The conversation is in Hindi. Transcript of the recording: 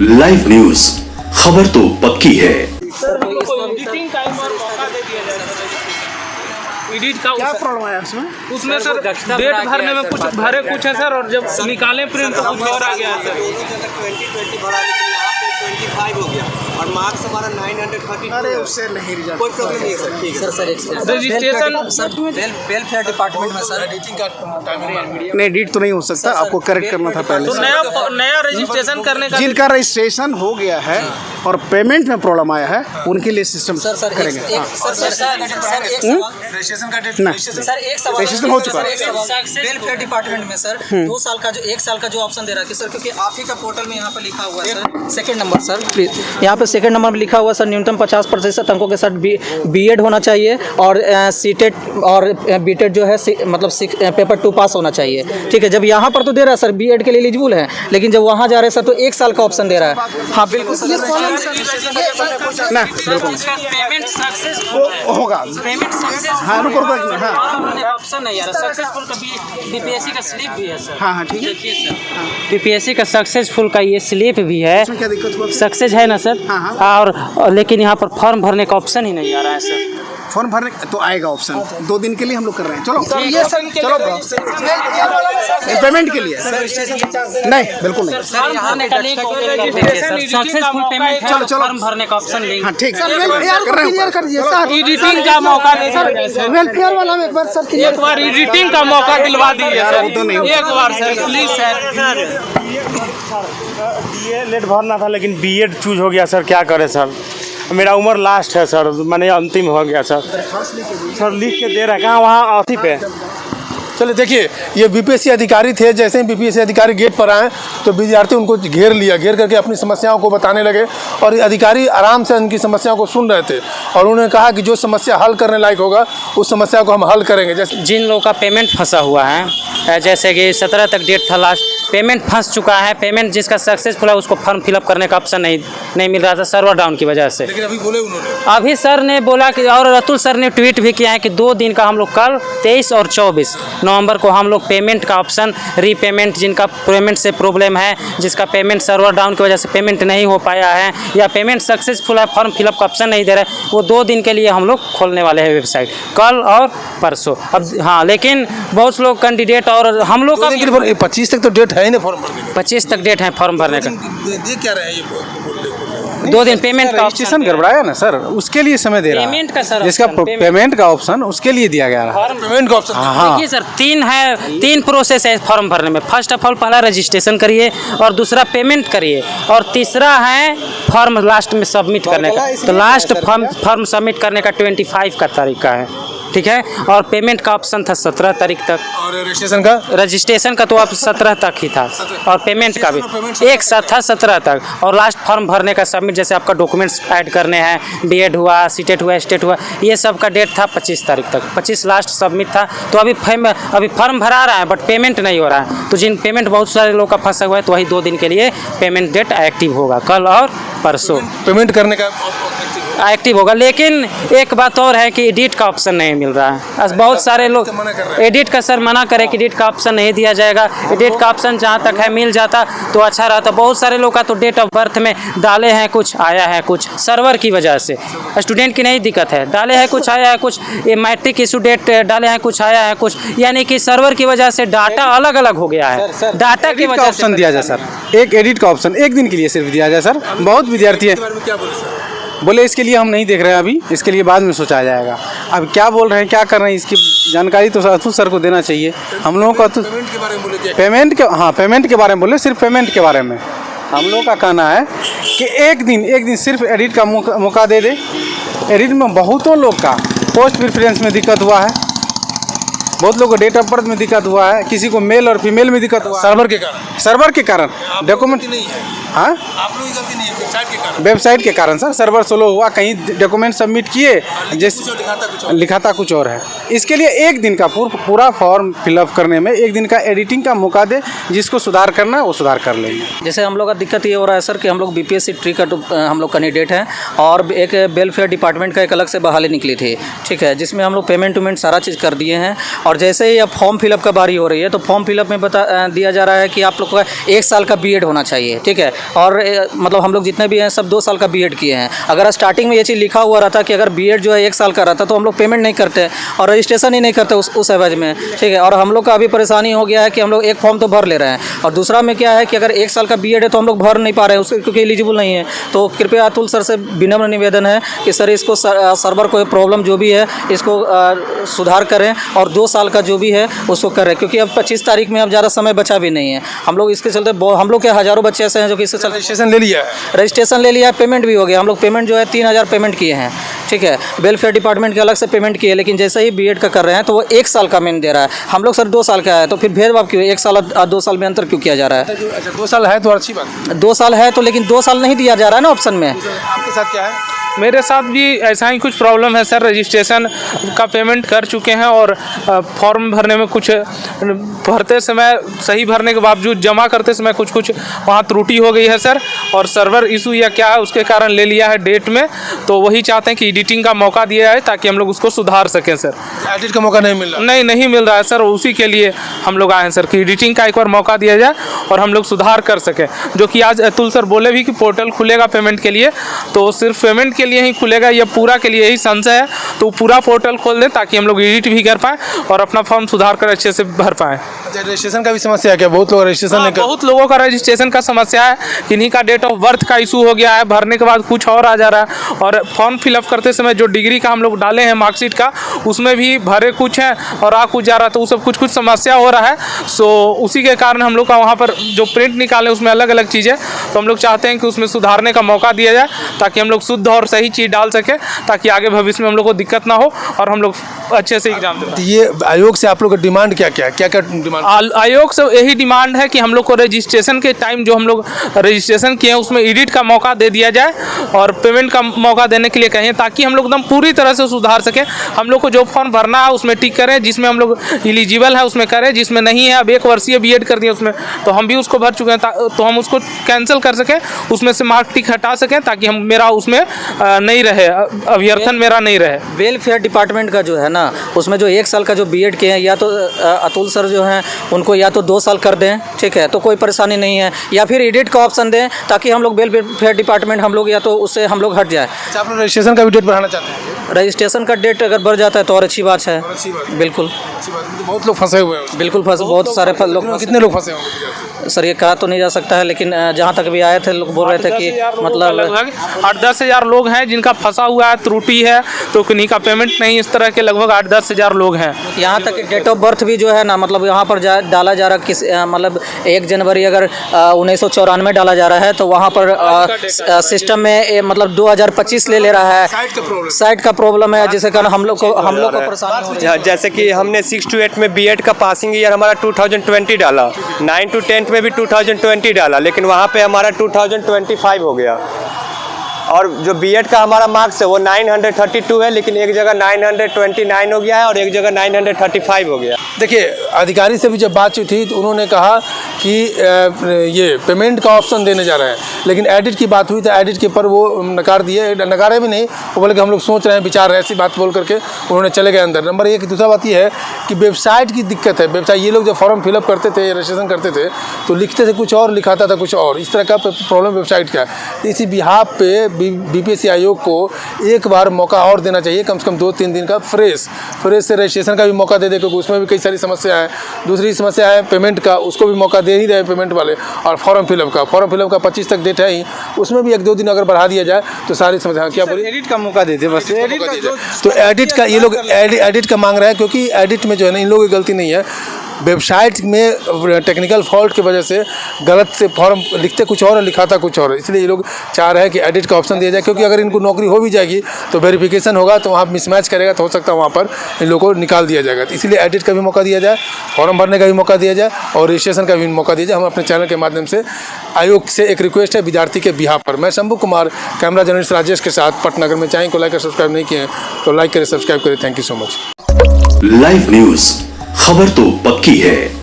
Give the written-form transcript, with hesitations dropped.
लाइव न्यूज, खबर तो पक्की है। सर हम लोग को एडिटिंग टाइम और मौका दे दिया जाए सर। एडिट का क्या प्रॉब्लम आया उसमें सर डेट भरने में कुछ भरे कुछ है सर, और जब निकालें प्रिंट तो कुछ और आ गया है सर। 2020 भरा लेकिन यहाँ पे 25 हो गया और मार्क्स हमारा 930। अरे उससे नहीं रिजल्ट कोई प्रॉब्लम नहीं है सर। ठीक है sir registration sir welfare department में सर एडिटिंग का नहीं एडिट तो नहीं हो सकता, आपको करेक्ट करना था पहले तो से। नया रजिस्ट्रेशन करने का जिनका रजिस्ट्रेशन हो गया है और पेमेंट में प्रॉब्लम आया है उनके लिए सिस्टम सर करेंगे। हाँ। रजिस्ट्रेशन का डेट ना सर एक सवाल रजिस्ट्रेशन हो चुका है। वेलफेयर डिपार्टमेंट में सर 2 साल का जो 1 साल का जो ऑप्शन दे रहा है सर, क्योंकि आप ही का पोर्टल में यहाँ पर लिखा हुआ है sir second number sir please, यहाँ पे सेकंड नंबर में लिखा हुआ है सर न्यूनतम 50% अंकों के साथ बीएड होना चाहिए और सीटेट और बीटेड जो है मतलब पेपर 2 पास होना चाहिए। ठीक है, जब यहाँ पर तो दे रहा है सर बीएड के लिए एलिजिबल है, लेकिन जब वहाँ जा रहे हैं सर तो 1 साल का ऑप्शन दे रहा है। हाँ बिल्कुल सर ना बिल्कुल पेमेंट सक्सेसफुल होगा। पेमेंट सक्सेस हाँ रुको रुको हाँ ऑप्शन नहीं आ रहा, सक्सेसफुल का बीपीएससी का स्लिप भी है सर। हाँ हाँ ठीक है। देखिए सर बीपीएससी का सक्सेसफुल का ये स्लिप भी है, इसमें क्या दिक्कत हुआ? सक्सेस है ना सर। हाँ, और लेकिन यहाँ पर फॉर्म भरने का ऑप्शन ही नहीं आ रहा है सर। फॉर्म भरने तो आएगा ऑप्शन, 2 दिन के लिए हम लोग कर रहे हैं। चलो चलो पेमेंट के लिए नहीं बिल्कुल नहीं। सक्सेसफुल पेमेंट चलो, चलो। फॉर्म भरने का ऑप्शन नहीं। हाँ ठीक है कर रहे हैं। एडिटिंग का मौका दे दिया सर। वेलफेयर वाला में एक बार सर एक बार एडिटिंग का मौका दिलवा दीजिए यार, सर, वो तो नहीं होता। एक बार सर प्लीज सर। डीएलएड भरना था लेकिन बीएड चूज हो गया सर, क्या करें सर। मेरा उम्र लास्ट है सर, मैंने अंतिम हो गया सर। सर लिख के दे रहा है कहाँ, वहाँ अथी पे। चलिए देखिए, ये बीपीएससी अधिकारी थे। जैसे ही बीपीएससी अधिकारी गेट पर आए तो विद्यार्थी उनको घेर लिया, घेर करके अपनी समस्याओं को बताने लगे और अधिकारी आराम से उनकी समस्याओं को सुन रहे थे और उन्होंने कहा कि जो समस्या हल करने लायक होगा उस समस्या को हम हल करेंगे। जैसे जिन लोगों का पेमेंट फंसा हुआ है, जैसे कि 17 तक डेट था लास्ट, पेमेंट फंस चुका है, पेमेंट जिसका सक्सेसफुल है उसको फॉर्म फिलअप करने का ऑप्शन नहीं मिल रहा था सर्वर डाउन की वजह से। लेकिन अभी बोले उन्होंने, अभी सर ने बोला कि, और अतुल सर ने ट्वीट भी किया है कि 2 दिन का हम लोग कल 23 और 24 नवंबर को हम लोग पेमेंट का ऑप्शन रीपेमेंट, जिनका पेमेंट से प्रॉब्लम है, जिसका पेमेंट सर्वर डाउन की वजह से पेमेंट नहीं हो पाया है या पेमेंट सक्सेसफुल है फॉर्म फिलअप का ऑप्शन नहीं दे रहा है, वो 2 दिन के लिए हम लोग खोलने वाले हैं वेबसाइट, कल और परसों। अब हाँ, लेकिन बहुत लोग कैंडिडेट और हम लोग का 25 तक तो डेट है ही ना फॉर्म भरने 25 तक डेट है फॉर्म भरने का। दे क्या रहे हैं ये 2 दिन पेमेंट का रजिस्ट्रेशन गड़बड़ाया ना सर, उसके लिए समय दे रहा है। पेमेंट का सर जिसका ऑप्शन, पेमेंट का ऑप्शन उसके लिए दिया गया है। पेमेंट का ऑप्शन। हाँ देखिए सर 3 प्रोसेस है फॉर्म भरने में। फर्स्ट ऑफ ऑल पहला रजिस्ट्रेशन करिए और दूसरा पेमेंट करिए और तीसरा है फॉर्म लास्ट में सबमिट करने का। तो लास्ट फॉर्म सबमिट करने का 25 का तरीका है, ठीक है। और पेमेंट का ऑप्शन था 17 तारीख तक, और रजिस्ट्रेशन का तो अब 17 तक ही था और पेमेंट का भी एक साथ था 17 तक। और लास्ट फॉर्म भरने का सबमिट, जैसे आपका डॉक्यूमेंट्स ऐड करने हैं, बीएड हुआ, सीटेट हुआ, स्टेट हुआ, ये सब का डेट था 25 तारीख तक। 25 लास्ट सबमिट था। तो अभी फॉर्म भरा रहा है बट पेमेंट नहीं हो रहा है। तो जिन पेमेंट बहुत सारे लोग का फंसा हुआ है, तो वही 2 दिन के लिए पेमेंट डेट एक्टिव होगा, कल और परसों पेमेंट करने का एक्टिव होगा। लेकिन एक बात और है कि एडिट का ऑप्शन नहीं मिल रहा है। बहुत सारे लोग एडिट का सर मना करे कि एडिट का ऑप्शन नहीं दिया जाएगा। एडिट का ऑप्शन जहाँ तक है मिल जाता तो अच्छा रहता। बहुत सारे लोग का तो डेट ऑफ बर्थ में डाले हैं कुछ, आया है कुछ, सर्वर की वजह से। स्टूडेंट की नहीं दिक्कत है, डाले हैं कुछ, आया है कुछ, ये मैट्रिक इशू डेट डाले हैं कुछ, आया है कुछ, यानी कि सर्वर की वजह से डाटा अलग अलग हो गया है। डाटा की वजह से ऑप्शन दिया जाए सर, एक एडिट का ऑप्शन 1 दिन के लिए सिर्फ दिया जाए सर। बहुत विद्यार्थी है बोले इसके लिए हम नहीं देख रहे हैं अभी, इसके लिए बाद में सोचा जाएगा। अब क्या बोल रहे हैं, क्या कर रहे हैं, इसकी जानकारी तो अतुल सर को देना चाहिए। हम लोगों को पेमेंट के बारे में बोले, पेमेंट के, हाँ पेमेंट के बारे में बोले, सिर्फ पेमेंट के बारे में हम लोगों का कहना है कि एक दिन सिर्फ एडिट का मौका दे दे। एडिट में बहुतों लोग का पोस्ट प्रेफरेंस में दिक्कत हुआ है, बहुत लोगों को डेट ऑफ बर्थ में दिक्कत हुआ है, किसी को मेल और फीमेल में दिक्कत हुआ है, सर्वर के कारण डॉक्यूमेंट नहीं है। हाँ आप लोगों की गलती नहीं है, वेबसाइट के कारण सर, सर्वर स्लो हुआ, कहीं डॉक्यूमेंट सबमिट किए जैसे लिखाता कुछ और है। इसके लिए 1 दिन का पूरा फॉर्म फिलअप करने में 1 दिन का एडिटिंग का मौका दे, जिसको सुधार करना है वो सुधार कर लेंगे। जैसे हम लोग का दिक्कत ये हो रहा है सर कि हम लोग बीपीएससी ट्री का हम लोग कैंडिडेट हैं और एक वेलफेयर डिपार्टमेंट का एक अलग से बहाली निकली थी, ठीक है, जिसमें हम लोग पेमेंट वेमेंट सारा चीज़ कर दिए हैं। और जैसे ही अब फॉर्म फिलअप का बारी हो रही है तो फॉर्म फिलअप में दिया जा रहा है कि आप लोग का 1 साल का बीएड होना चाहिए, ठीक है। और मतलब हम लोग जितने भी हैं सब 2 साल का बीएड किए हैं। अगर स्टार्टिंग में ये चीज़ लिखा हुआ रहता कि अगर बीएड जो है 1 साल का रहता तो हम लोग पेमेंट नहीं करते और रजिस्ट्रेशन ही नहीं करते उस एवज में, ठीक है। और हम लोग का अभी परेशानी हो गया है कि हम लोग एक फॉर्म तो भर ले रहे हैं और दूसरा में क्या है कि अगर 1 साल का बीएड है तो हम लोग भर नहीं पा रहे हैं उसके, क्योंकि एलिजिबल नहीं है। तो कृपया अतुल सर से विनम्र निवेदन है कि सर इसको सर्वर कोई प्रॉब्लम जो भी है इसको सुधार करें और 2 साल का जो भी है उसको करें, क्योंकि अब 25 तारीख में अब ज़्यादा समय बचा भी नहीं है। हम लोग इसके चलते हम लोग के हज़ारों बच्चे ऐसे हैं जो कि इसके चलते रजिस्ट्रेशन ले लिया है, रजिस्ट्रेशन ले लिया है, पेमेंट भी हो गया। हम लोग पेमेंट जो है 3000 पेमेंट किए हैं, ठीक है। वेलफेयर डिपार्टमेंट के अलग से पेमेंट किए, लेकिन जैसे ही बीएड का कर रहे हैं तो वो 1 साल का मेन दे रहा है। हम लोग सर 2 साल का है तो फिर भेदभाव क्यों 1 साल और 2 साल में अंतर क्यों किया जा रहा है? अच्छा 2 साल है तो अच्छी बात है। 2 साल है तो लेकिन 2 साल नहीं दिया जा रहा है ना ऑप्शन में। आपके साथ क्या है? मेरे साथ भी ऐसा ही कुछ प्रॉब्लम है सर। रजिस्ट्रेशन का पेमेंट कर चुके हैं और फॉर्म भरने में कुछ भरते समय सही भरने के बावजूद जमा करते समय कुछ वहाँ त्रुटि हो गई है सर, और सर्वर इशू या क्या है उसके कारण ले लिया है डेट में। तो वही चाहते हैं कि एडिटिंग का मौका दिया जाए ताकि हम लोग उसको सुधार सकें सर। एडिट का मौका नहीं मिल रहा? नहीं मिल रहा है सर, उसी के लिए हम लोग आए हैं सर कि एडिटिंग का एक बार मौका दिया जाए और हम लोग सुधार कर सकें। जो कि आज अतुल सर बोले भी कि पोर्टल खुलेगा पेमेंट के लिए, तो सिर्फ पेमेंट के लिए ही खुलेगा या पूरा के लिए यही संशय है, तो पूरा पोर्टल खोल दें ताकि हम लोग एडिट भी कर पाएँ और अपना फॉर्म सुधार कर अच्छे से भर पाएँ। रजिस्ट्रेशन का भी समस्या है क्या? बहुत लोग रजिस्ट्रेशन नहीं कर। बहुत लोगों का रजिस्ट्रेशन का समस्या है, किन्हीं का डेट ऑफ बर्थ का इशू हो गया है, भरने के बाद कुछ और आ जा रहा है, और फॉर्म फिलअप करते समय जो डिग्री का हम लोग डाले हैं मार्कशीट का उसमें भी भरे कुछ है और आ कुछ जा रहा है, तो वो सब कुछ समस्या हो रहा है। सो उसी के कारण हम लोग का वहाँ पर जो प्रिंट निकाले उसमें अलग अलग चीज़ें, तो हम लोग चाहते हैं कि उसमें सुधारने का मौका दिया जाए ताकि हम लोग शुद्ध और सही चीज़ डाल सकें, ताकि आगे भविष्य में हम लोग को दिक्कत ना हो और हम लोग अच्छे से एग्जाम दे। ये आयोग से आप लोग का डिमांड क्या क्या है? क्या क्या डिमांड? आयोग से यही डिमांड है कि हम लोग को रजिस्ट्रेशन के टाइम जो हम लोग रजिस्ट्रेशन किए हैं उसमें एडिट का मौका दे दिया जाए और पेमेंट का मौका देने के लिए कहें, ताकि हम लोग एकदम पूरी तरह से सुधार सकें। हम लोग को जो फॉर्म भरना है उसमें टिक करें, जिसमें हम लोग एलिजिबल है उसमें करें, जिसमें नहीं है अब 1 वर्षीय बीएड कर दिया उसमें तो हम भी उसको भर चुके हैं, तो हम उसको कैंसिल कर सकें, उसमें से मार्क टिक हटा सकें ताकि हम मेरा उसमें नहीं रहे, अभ्यर्थन मेरा नहीं रहे। वेलफेयर डिपार्टमेंट का जो है ना उसमें जो 1 साल का जो बीएड किए हैं या तो अतुल सर जो हैं उनको या तो 2 साल कर दें, ठीक है, तो कोई परेशानी नहीं है, या फिर एडिट का ऑप्शन दें ताकि हम लोग वेलफेयर डिपार्टमेंट हम लोग या तो उससे हम लोग हट जाए। अच्छा आप लोग रजिस्ट्रेशन का भी डेट बढ़ाना चाहते हैं? रजिस्ट्रेशन का डेट अगर बढ़ जाता है तो और अच्छी बात है। बिल्कुल अच्छी बात है। बहुत लोग फंसे हुए हैं। बिल्कुल बहुत सारे लोग। कितने लोग फंसे होंगे सर ये कहा तो नहीं जा सकता है, लेकिन जहाँ तक भी आए थे लोग बोल रहे थे कि मतलब लगभग 8-10 हज़ार लोग हैं जिनका फंसा हुआ है, त्रुटि है, तो किन्हीं का पेमेंट नहीं, इस तरह के लगभग 8-10 हज़ार लोग हैं। यहाँ तक डेट ऑफ बर्थ भी जो है ना मतलब यहाँ पर डाला जा रहा है मतलब 1 जनवरी अगर 1994 डाला जा रहा है तो वहाँ पर सिस्टम में मतलब 2025 ले रहा है। साइट का प्रॉब्लम है जिसके कारण हम लोग को परेशानी हो रही है। जैसे कि हमने 6 to 8 में बीएड का पासिंग ईयर हमारा 2020 डाला, 9 to 10 में भी 2020 डाला, लेकिन वहाँ पे हमारा 2025 हो गया। और जो बीएड का हमारा मार्क्स है वो 932 है, लेकिन एक जगह 929 हो गया है और एक जगह 935 हो गया। देखिए अधिकारी से भी जब बातचीत हुई तो उन्होंने कहा कि ये पेमेंट का ऑप्शन देने जा रहे हैं, लेकिन एडिट की बात हुई तो एडिट के पर वो नकार दिए, नकारे भी नहीं, वो बोले कि हम लोग सोच रहे हैं, विचार रहे, ऐसी बात बोल करके उन्होंने चले गए अंदर। नंबर 1। दूसरा बात ये है कि वेबसाइट की दिक्कत है। वेबसाइट ये लोग जब फॉर्म फिलअप करते थे, रजिस्ट्रेशन करते थे तो लिखते थे कुछ और, लिखाता था कुछ और, इस तरह का प्रॉब्लम वेबसाइट का है। इसी बिहाफ पे बीपीएससी आयोग को एक बार मौका और देना चाहिए, कम से कम 2-3 दिन का फ्रेश से रजिस्ट्रेशन का भी मौका दे दे, क्योंकि उसमें भी कई सारी समस्या है। दूसरी समस्या है पेमेंट का, उसको भी मौका दे ही रहे पेमेंट वाले, और फॉर्म फिलअप का 25 तक डेट है ही, उसमें भी 1-2 दिन अगर बढ़ा दिया जाए तो सारी समस्या। क्या बोलिए? एडिट का मौका देते बस, तो एडिट का ये लोग एडिट का मांग रहे हैं, क्योंकि एडिट में जो है ना इन लोगों की गलती नहीं है, वेबसाइट में टेक्निकल फॉल्ट की वजह से गलत से फॉर्म लिखते कुछ और लिखाता कुछ और, इसलिए ये लोग चाह रहे हैं कि एडिट का ऑप्शन दिया जाए, क्योंकि अगर इनको नौकरी हो भी जाएगी तो वेरिफिकेशन होगा तो वहाँ मिसमैच करेगा तो हो सकता है वहाँ पर इन लोगों को निकाल दिया जाएगा। तो इसलिए एडिट का भी मौका दिया जाए, फॉर्म भरने का भी मौका दिया जाए और रजिस्ट्रेशन का भी मौका दिया जाए। हम अपने चैनल के माध्यम से आयोग से एक रिक्वेस्ट है विद्यार्थी के बिहाफ पर। मैं शंभू कुमार, कैमरा जर्नलिस्ट राजेश के साथ पटनागर में। चैनल को लाइक और सब्सक्राइब नहीं किए तो लाइक करें, सब्सक्राइब करें। Thank you so much. Live news, खबर तो पक्की है।